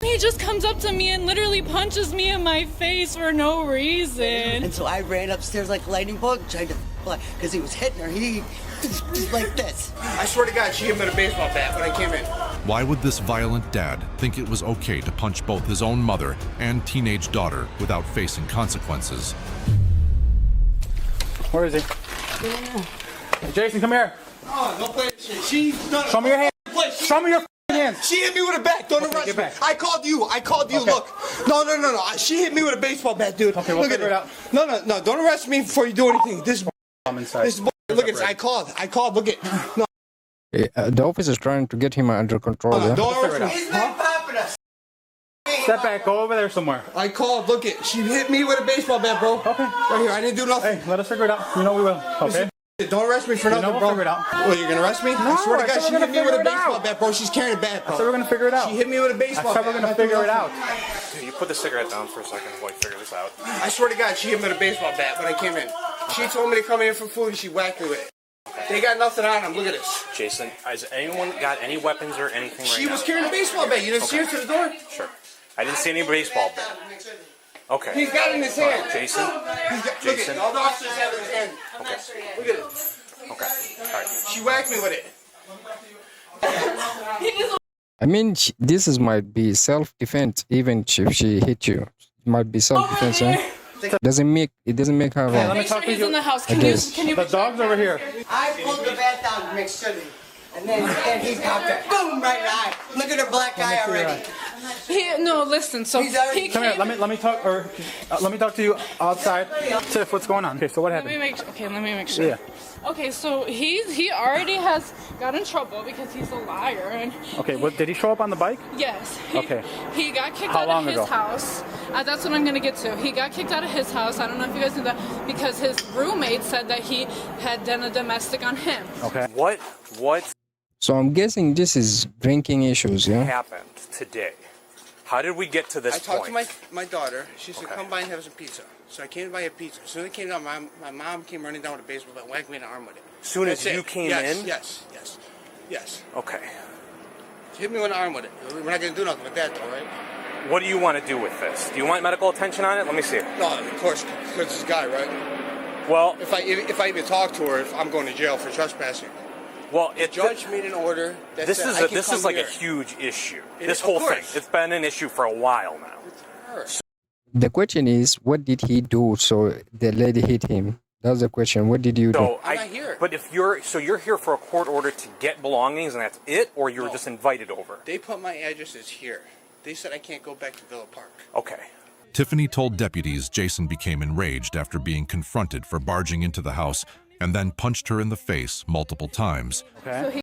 He just comes up to me and literally punches me in my face for no reason. And so I ran upstairs like a lightning bolt, trying to fly, because he was hitting her. He like this. I swear to God, she hit me with a baseball bat when I came in. Why would this violent dad think it was okay to punch both his own mother and teenage daughter without facing consequences? Where is he? Yeah. Hey, Jason, come here. Oh, don't play this shit. Show me your hand. Show me your hands. She hit me with a bat. Don't arrest get me. back. I called you. Okay. Look. No. She hit me with a baseball bat, dude. Okay, we'll figure it out. No. Don't arrest me before you do anything. This I'm inside. is look at this. I called. Look at. No. The officer is trying to get him under control. Yeah? Don't arrest me. He's been popping us. Step back. Go over there somewhere. I called. Look at. She hit me with a baseball bat, bro. Okay. Right here. I didn't do nothing. Hey, let us figure it out. You know we will. Okay. Don't arrest me for nothing, we'll bro. figure it out. Well, you're gonna arrest me? No, I swear to I God, said she we're hit gonna me with a figure it baseball out. bat, bro. She's carrying a bat, bro. So we're gonna figure it out. She hit me with a baseball I said we're bat. gonna figure it out. Dude, you put the cigarette down for a second while you figure this out. I swear to God, she hit me with a baseball bat when I came in. She told me to come in for food and she whacked me with it. They got nothing on them. Look at this. Jason, has anyone got any weapons or anything right She now? was carrying a baseball bat. You didn't see her to the door? Sure. I didn't see any baseball bat. Okay. He's got it in his hand. Jason? Look Jason? at it. All the officers have it in his hand. Okay. Look at it. Okay. All right. She whacked me with it. I mean, this is might be self-defense. Even if she hit you, it might be self-defense. It doesn't make her Hey, let wrong. me talk to He's you. in the house. I guess. Can you The dog's over here. I pulled the bat down to make sure that, and then he got that boom right in the eye. Look at her black eye already. No, listen. So He's already- he Come here. came. Let me talk. Or let me talk to you outside. Tiff, what's going on? Okay, so what Let me happened? let me make sure. Yeah. Okay, so he already has got in trouble because he's a liar and Okay. What did he show up on the bike? yes. Okay. He got kicked How out long of his ago? house. That's what I'm gonna get to. He got kicked out of his house. I don't know if you guys knew that because his roommate said that he had done a domestic on him. Okay. What So I'm guessing this is drinking issues. Yeah. happened today? How did we get to this I talked point? to my daughter. She said, Okay. come by and have some pizza. So I came to buy a pizza. As soon as I came down, my mom came running down with a baseball bat, whacked me in the arm with it. As soon as That's you it. came Yes, in? Yes. Okay. She hit me with the arm with it. We're not going to do nothing with that, though, right? What do you want to do with this? Do you want medical attention on it? Let me see it. No, of course, because this guy, right? Well, If I even talk to her, I'm going to jail for trespassing. The judge made an order that this said is I can this come is like here. a huge issue. It This is, whole of thing. course. It's been an issue for a while now. The question is, what did he do so the lady hit him? That's the question. What did you do? So I'm not here. But if you're here for a court order to get belongings and that's it, or you were No. just invited over? They put my address as here. They said I can't go back to Villa Park. Okay. Tiffany told deputies Jason became enraged after being confronted for barging into the house and then punched her in the face multiple times. Okay.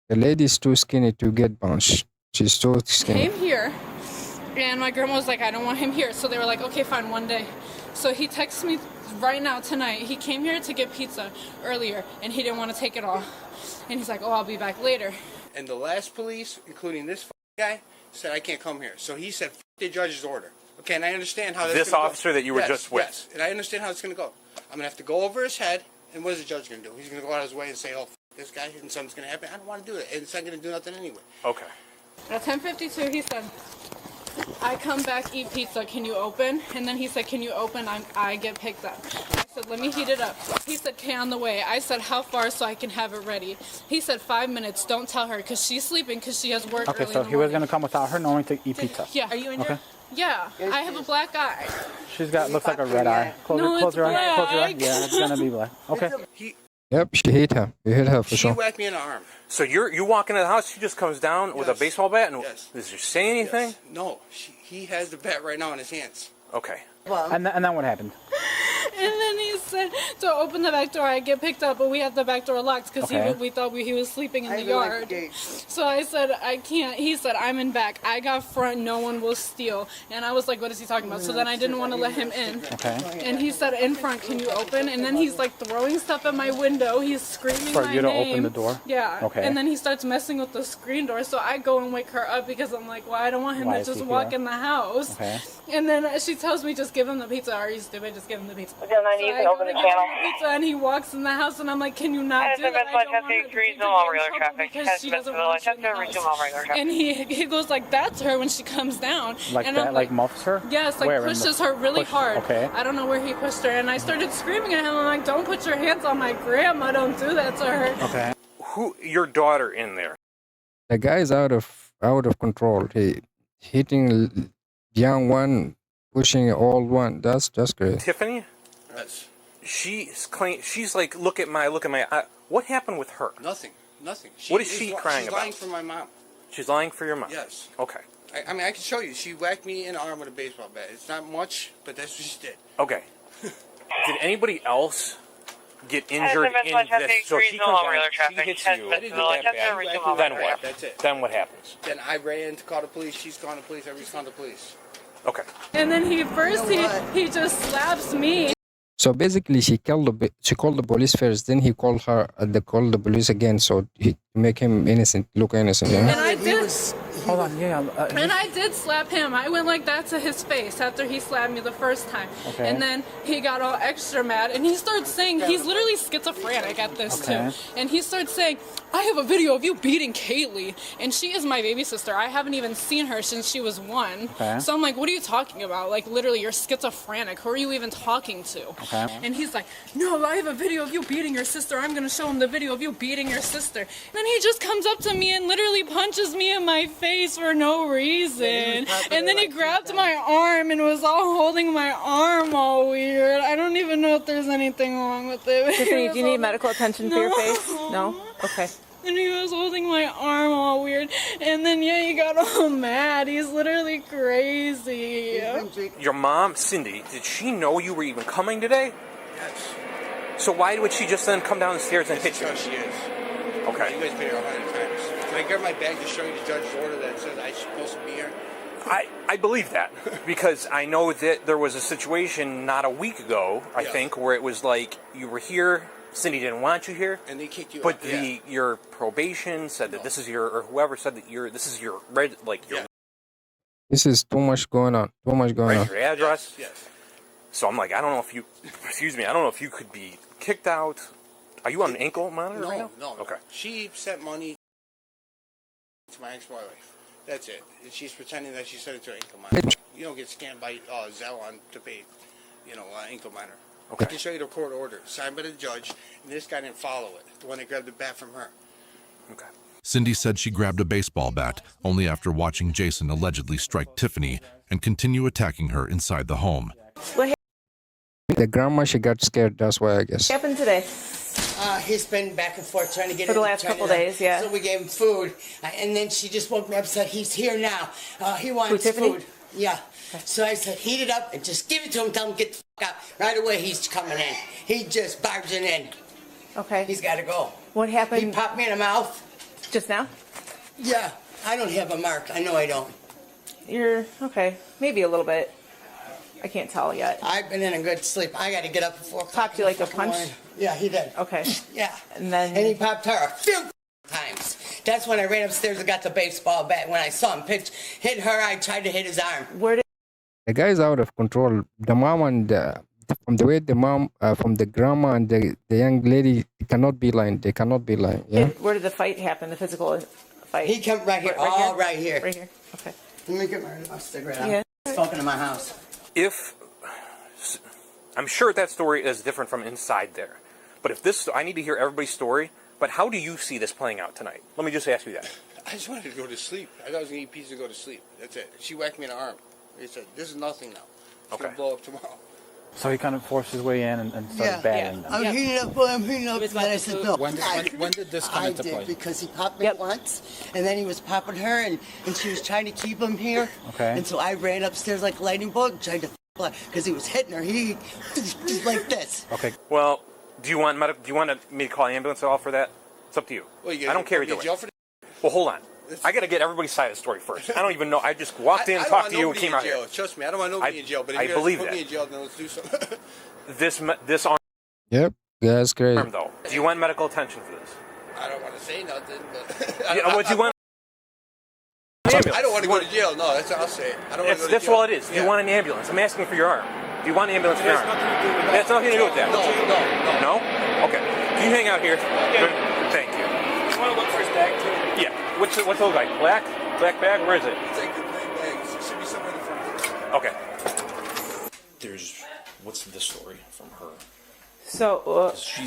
The lady's too skinny to get punched. She's too skinny. Came here, and my grandma was like, I don't want him here. So they were like, okay, fine, one day. So he texts me right now tonight. He came here to get pizza earlier, and he didn't want to take it all. And he's like, oh, I'll be back later. And the last police, including this guy, said I can't come here. So he said, the judge's order. Okay, and I understand how that's This gonna go. officer that you were just with? Yes, and I understand how it's going to go. I'm going to have to go over his head, and what is the judge going to do? He's going to go out of his way and say, oh, this guy, and something's going to happen. I don't want to do it, and it's not going to do nothing anyway. Okay. At 10:52, he said, I come back, eat pizza, can you open? And then he said, can you open? I get picked up. I said, let me heat it up. He said, okay, on the way. I said, how far so I can have it ready? He said, 5 minutes, don't tell her, because she's sleeping, because she has work Okay, early so in the he was morning. gonna come without her knowing to eat pizza. Yeah. Are you in Okay. Yeah, I have a black eye. She's got looks like a red eye. Close, No, close it's your eye. Close your eye. black. Yeah, it's gonna be black. Okay. Yep, she hit her. You hit her for She sure. whacked me in the arm. So you walk into the house, she just comes down with a Yes. baseball bat, and Yes. does she say anything? Yes. No, he has the bat right now in his hands. Okay. And then what happened? And then he said to open the back door. I get picked up, but we have the back door locked because Okay. we thought he was sleeping in I the even like yard. the gate. So I said, I can't. He said, I'm in back. I got front. No one will steal. And I was like, what is he talking about? So then I didn't want to let him in. Okay. And he said, in front, can you open? And then he's like throwing stuff at my window. He's screaming For my you to name. open the door? Yeah. Okay. And then he starts messing with the screen door. So I go and wake her up because I'm like, well, I don't want him Why to is he just walk here? in the house. Okay. And then she tells me, just just give him the pizza. Are you stupid? Just give him the pizza. Okay, then you can open the channel. Pizza, and he walks in the house, and I'm like, can you not do that? I don't want her to get in trouble because she doesn't want you in the house. And he goes like that to her when she comes down. Like and that, I'm like muffs her? Yes, like Where pushes her really hard. Okay. I don't know where he pushed her, and I started screaming at him. I'm like, don't put your hands on my grandma. Don't do that to her. Okay. Who, your daughter in there? The guy is out of control. He hitting young one, pushing old one. That's great. Tiffany? Yes. She's like, look at my, what happened with her? Nothing. What is she crying She's about? lying for my mom. She's lying for your mom? Yes. Okay. I mean, I can show you. She whacked me in the arm with a baseball bat. It's not much, but that's what she did. Okay. Did anybody else get injured in this? So she comes out, she hits you, then what? That's it. Then what happens? Then I ran to call the police. She's calling the police. Everybody's calling the police. Okay. And then he just slaps me. So basically, she called the police first. Then he called the police again. So he make him innocent, look innocent. And Yeah. I did. Hold on, yeah. And I did slap him. I went like that to his face after he slapped me the first time. Okay. And then he got all extra mad and he starts saying, he's literally schizophrenic at this too. And he starts saying, I have a video of you beating Kaylee. And she is my baby sister. I haven't even seen her since she was 1. Okay. So I'm like, what are you talking about? Like, literally, you're schizophrenic. Who are you even talking to? Okay. And he's like, no, I have a video of you beating your sister. I'm going to show him the video of you beating your sister. And then he just comes up to me and literally punches me in my face for no reason. And then he grabbed my arm and was all holding my arm all weird. I don't even know if there's anything wrong with it. Tiffany, do you need medical attention for your face? No? Okay. And he was holding my arm all weird. And then, yeah, he got all mad. He's literally crazy. Your mom, Cindy, did she know you were even coming today? Yes. So why would she just then come down the stairs and hit you? That's how she is. Okay. You guys been here 100 times. Can I grab my bag to show you the judge's order that says I'm supposed to be here? I believe that because I know that there was a situation not a week ago, I think, where it was like you were here, Cindy didn't want you here, and they kicked you but out. your probation said that this is your, or whoever said that this is your red, like your This is too much going on. Too much going on. your address. Yes. So I'm like, I don't know if you, excuse me, I don't know if you could be kicked out. Are you on an ankle monitor right now? No. Okay. She sent money to my ex-wife. That's it. And she's pretending that she sent it to her ankle monitor. You don't get scammed by Zelle to pay, ankle monitor. Okay. I can show you the court order signed by the judge, and this guy didn't follow it. The one that grabbed the bat from her. Okay. Cindy said she grabbed a baseball bat only after watching Jason allegedly strike Tiffany and continue attacking her inside the home. The grandma, she got scared. That's why, I guess. What happened today? He's been back and forth trying to get For the last couple days, yeah. So we gave him food, and then she just woke me up and said, he's here now. He wants Tiffany? food. Yeah. So I said, heat it up and just give it to him. Tell him get the fuck out. Right away, he's coming in. He just barging in. Okay. He's got to go. What He happened popped me in the mouth. just now? Yeah. I don't have a mark. I know I don't. You're, okay, maybe a little bit. I can't tell yet. I've been in a good sleep. I got to get up at 4 o'clock. Popped you like a in the punch? morning. Yeah, he did. Okay. Yeah. And then... And he popped her a few times. That's when I ran upstairs and got the baseball bat. When I saw him pitch, hit her, I tried to hit his arm. Where did... The guy is out of control. The mom and from the way the mom, from the grandma and the young lady, they cannot be lying. They cannot be lying. Yeah. Where did the fight happen, the physical fight? He came right here. Right here. Right here. Okay. Let me get my cigarette out. Yeah. It's smoking in my house. I'm sure that story is different from inside there, but I need to hear everybody's story, but how do you see this playing out tonight? Let me just ask you that. I just wanted to go to sleep. I thought I was going to eat pizza and go to sleep. That's it. She whacked me in the arm. He said, this is nothing now. It's going to blow up tomorrow. So he kind of forced his way in and started battering them. I'm heating up for him, heating up. And then I said, no. When did this come into play? I did, because he popped me once, and then he was popping her, and she was trying to keep him here. Okay. And so I ran upstairs like a lightning bolt, tried to because he was hitting her. He like this. Okay. Well, do you want me to call an ambulance at all for that? It's up to you. Well, I don't care either way. Jail for Well, hold on. I got to get everybody's side of the story first. I don't even know. I just walked in, talked to you, and came out here. Trust me, I don't want nobody in jail. But if I you guys believe put that. me in jail, then let's do something. This arm, Yep. Yeah, that's crazy. though. Do you want medical attention for this? I don't want to say nothing, but What do you want? ambulance. I don't want to go to jail. No, that's what I'll say. I don't want to go to That's jail. all it is. You want an ambulance. I'm asking for your arm. Do you want an ambulance for your arm? It has nothing to do with that. No. No? Okay. Can you hang out here? Thank you. You want to look for his bag too? Yeah. What's it look like? Black? Black bag? Where is it? It's like the green bags. It should be somewhere in the front. Okay. What's the story from her? So, He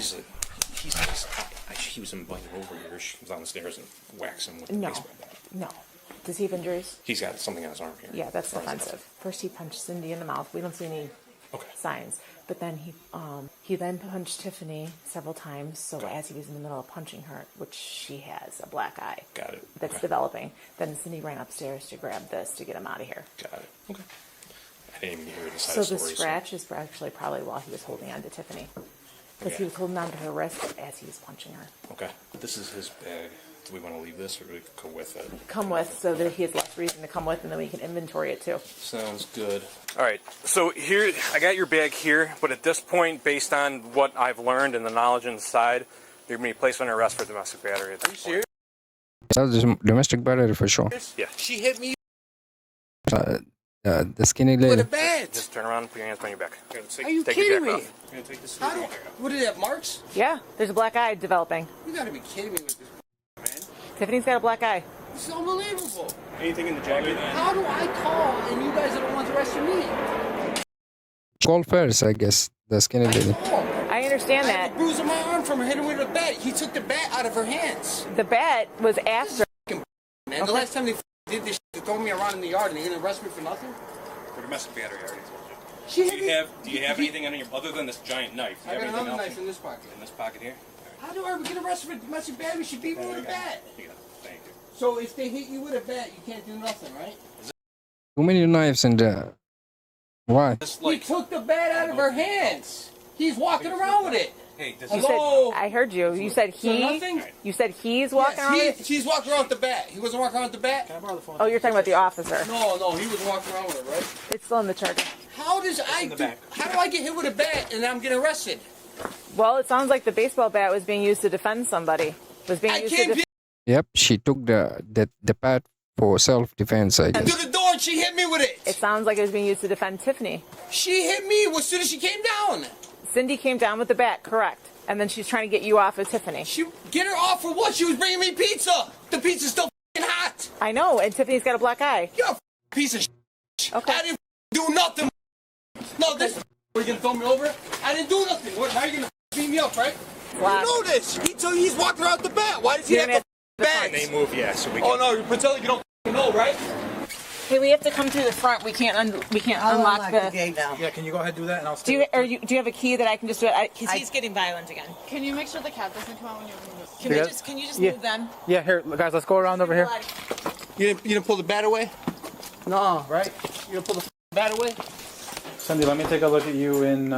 was invited over here. She comes down the stairs and whacks him with the no, baseball bat. no. Does he have injuries? He's got something on his arm here. Yeah, that's offensive. First, he punched Cindy in the mouth. We don't see any Okay. signs. But then he then punched Tiffany several times. So as he was in the middle of punching her, which she has a black eye. Got it. That's Okay. developing. Then Cindy ran upstairs to grab this to get him out of here. Got it. Okay. I didn't even hear the side So of the story. scratch is actually probably while he was holding on to Tiffany. Because he was holding on to her wrist as he was punching her. Okay. This is his bag. Do we want to leave this or do we go with it? Come with, so that he has less reason to come with, and then we can inventory it too. Sounds good. All right. So here, I got your bag here, but at this point, based on what I've learned and the knowledge inside, you're going to be placed under arrest for domestic battery. At Are you this point. serious? That's domestic battery for sure. Yeah. She hit me The skinny with lady. a bat. Just turn around and put your hands behind your back. Are you Take your kidding jacket me? off. I'm gonna take this. How do? What did it have? Marks? Yeah, there's a black eye developing. You gotta be kidding me with this, man. Tiffany's got a black eye. This is unbelievable. Anything in the jacket? How do I call and you guys are the ones arresting me? Call first, I guess. The skinny lady. I understand I had a that. bruise on my arm from hitting with a bat. He took the bat out of her hands. The bat was after. Man, the last time they did this, they throw me around in the yard and they're gonna arrest me for nothing? For domestic battery, I already told you. She hit me. Do you have anything on your other than this giant knife? Do I you got have anything another else knife in this pocket. in this pocket here? How do I get arrested for domestic battery? She beat me with a bat. Yeah, thank you. So if they hit you with a bat, you can't do nothing, right? Too many knives in there. Why? Just He took the bat out of her hands. He's walking around with it. hey, this You is Hello? said, I heard you. You said So he. nothing? You said he's walking around. Yes, with- he's walking around with the bat. He wasn't walking around with the bat? Oh, you're talking about the officer. No, he was walking around with it, right? It's still in the charger. How do I get hit with a bat and I'm getting arrested? Well, it sounds like the baseball bat was being used to defend somebody. Was being I used can't to. be Yep, she took the bat for self-defense, I to guess. the door and she hit me with It it. sounds like it was being used to defend Tiffany. She hit me as soon as she came down. Cindy came down with the bat, correct? And then she's trying to get you off of Tiffany. She get her off for what? She was bringing me pizza. The pizza's still f***ing hot. I know, and Tiffany's got a black eye. You're a f***ing piece of shit. Okay. I didn't do nothing. No, this. Are you gonna throw me over? I didn't do nothing. What? Now you're gonna beat me up, right? Wow. You know this. He's walking around the bat. Why does he You're have gonna the have bags? they move, yeah, so we can. Oh no, you pretend like you don't know, right? Hey, we have to come through the front. We can't unlock the. gate now. Yeah, can you go ahead and do that, and I'll Do you do you have a key that I can just do it? Because he's getting violent again. Can you make sure the cat doesn't come out when you open this? Can you just Yeah. move them? Yeah, here, guys, let's go around over here. You didn't pull the bat away? No, right? You didn't pull the bat away? Cindy, let me take a look at you in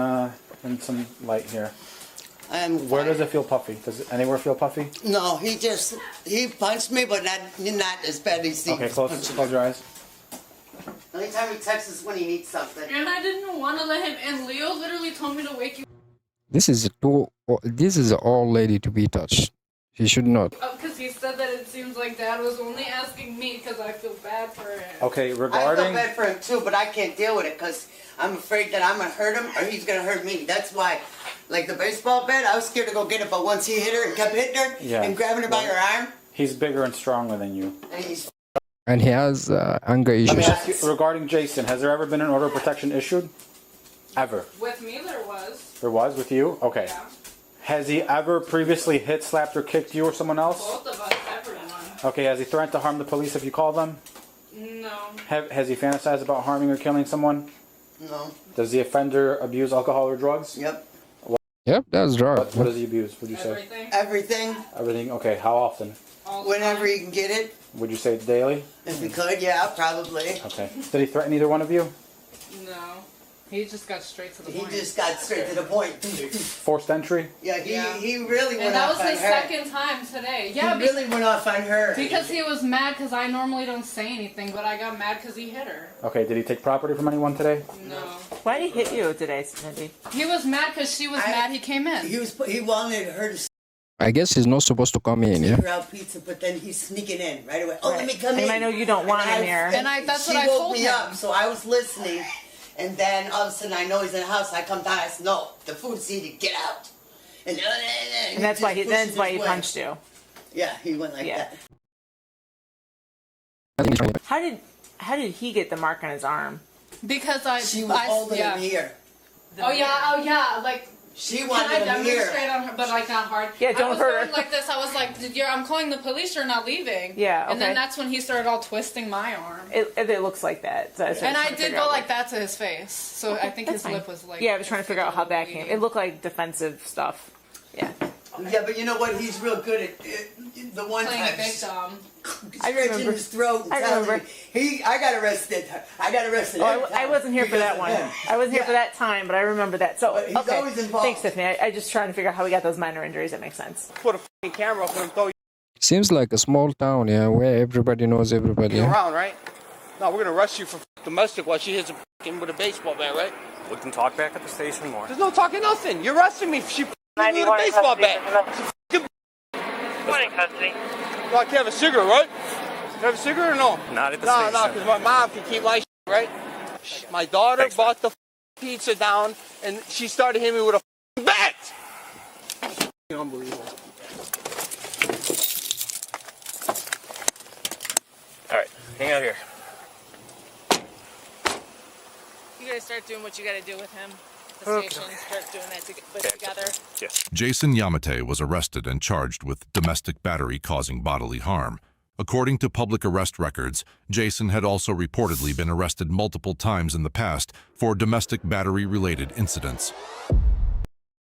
some light here. Where does it feel puffy? Does it anywhere feel puffy? No, he punched me, but not as bad as he Okay, close your eyes. The only time he texts is when he needs something. And I didn't want to let him in. Leo literally told me to wake you This is an old lady to be touched. She should not. up because he said that it seems like Dad was only asking me because I feel bad for him. Okay, I feel regarding... bad for him too, but I can't deal with it because I'm afraid that I'm gonna hurt him or he's gonna hurt me. That's why, like the baseball bat, I was scared to go get it, but once he hit her and kept hitting her Yeah. and grabbing her by her arm, He's bigger and stronger than you. and he's And he has anger Let me issues. ask you, regarding Jason, has there ever been an order of protection issued? Ever? With me, there was. There was with you? Okay. Yeah. Has he ever previously hit, slapped, or kicked you or someone else? Both of us, everyone. Okay, has he threatened to harm the police if you call them? No. Has he fantasized about harming or killing someone? no. Does the offender abuse alcohol or drugs? Yep. Yep, that's drug. What does he abuse, would you say? Everything. Everything. Everything? Okay, how often? All the Whenever time. he can get it, Would you say daily? if he could, yeah, probably. Okay. Did he threaten either one of you? No. He just got straight to the He point. just got straight to the point. Forced entry? Yeah, Yeah. he really went And that off was on his her. second time today. Yeah, He really went off on her. because he was mad because I normally don't say anything, but I got mad because he hit her. Okay, did he take property from anyone today? No. Why did he hit you today, Cindy? He was mad because she was mad he came in. He wanted her to I guess he's not supposed to come in, yeah? Figure out pizza, but then he's sneaking in right away. Oh, let me come in. And I know you don't want him here. And that's she what I woke told me him. up, so I was listening. And then all of a sudden I know he's in the house. I come down. I said, "No, the food's eaten. Get out." And that's why he punched you. Yeah, he went like that. How did he get the mark on his arm? Because She was holding him here. Oh yeah, like. She Can wanted I him here. demonstrate on her, but like not hard? Yeah, don't I was hurt going her. like this. I was like, I'm calling the police. You're not leaving. Yeah, And then okay. that's when he started all twisting my arm. It looks like that. So And I did go like that to his face. So I think his lip was like. Yeah, I was trying to figure out how that came. It looked like defensive stuff. Yeah. Yeah, but you know what? He's real good at the one Playing time. victim. I remember. Stretching his throat and I telling remember. me. I got arrested. I got arrested. Oh, every I time wasn't here for that because one. of him. I wasn't here for that time, but I remember that. So, But he's okay. always involved. Thanks, Tiffany. I just trying to figure out how we got those minor injuries. That makes sense. Put a fucking camera up and throw you Seems like a small town, yeah, where everybody knows everybody. Yeah? around, right? No, we're gonna arrest you for domestic while she hits him with a baseball bat, right? We can talk back at the station more. There's no talking nothing. You're arresting me. She hit me with a baseball bat. Morning, custody. No, I can have a cigarette, right? Can I have a cigarette or no? Not at the No, station. because my mom can keep my shit, right? My daughter Thanks, bought the pizza down, and she started hitting me with a bat. Unbelievable. All right, hang out here. You gotta start doing what you gotta do with him. The station, start doing that together. Yes. Jason Yamate was arrested and charged with domestic battery causing bodily harm. According to public arrest records, Jason had also reportedly been arrested multiple times in the past for domestic battery-related incidents.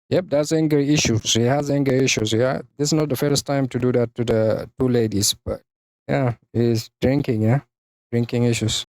Yep, that's anger issues. He has anger issues, yeah. This is not the first time to do that to the two ladies, but yeah, he's drinking, yeah. Drinking issues.